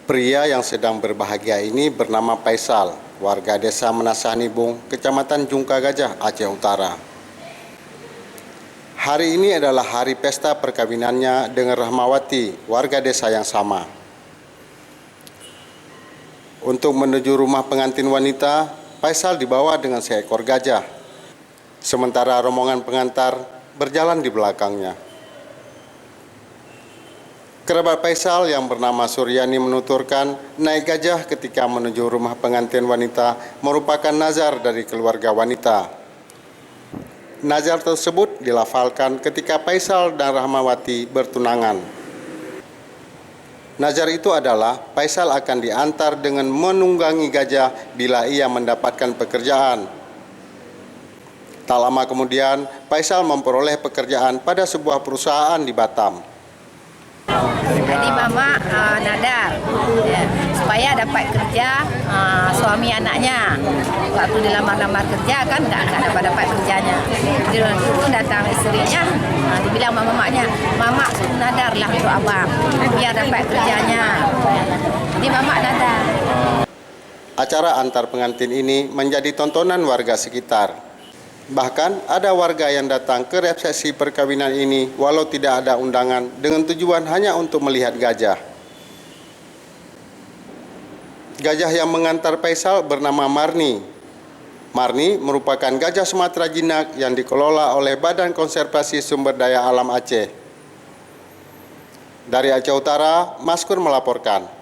Pria yang sedang berbahagia ini bernama Faisal, warga desa Menasanibung, Kecamatan Jungka Gajah, Aceh Utara. Hari ini adalah hari pesta perkawinannya dengan Rahmawati, warga desa yang sama. Untuk menuju rumah pengantin wanita, Faisal dibawa dengan seekor gajah, sementara rombongan pengantar berjalan di belakangnya. Kerabat Faisal yang bernama Suryani menuturkan naik gajah ketika menuju rumah pengantin wanita merupakan nazar dari keluarga wanita. Nazar tersebut dilafalkan ketika Faisal dan Rahmawati bertunangan. Nazar itu adalah Faisal akan diantar dengan menunggangi gajah bila ia mendapatkan pekerjaan. Tak lama kemudian, Faisal memperoleh pekerjaan pada sebuah perusahaan di Batam. Jadi mama nadar ya, supaya dapat kerja suami anaknya. Waktu dilamar-lamar kerja kan nggak dapat kerjanya. Jadi itu datang istrinya, dibilang mamanya, mama suruh nadar lah untuk abang biar dapat kerjanya. Jadi mama nadar. Acara antar pengantin ini menjadi tontonan warga sekitar. Bahkan ada warga yang datang ke resepsi perkawinan ini walau tidak ada undangan dengan tujuan hanya untuk melihat gajah. Gajah yang mengantar Faisal bernama Marni. Marni merupakan gajah Sumatera jinak yang dikelola oleh Badan Konservasi Sumber Daya Alam Aceh. Dari Aceh Utara, Maskur melaporkan.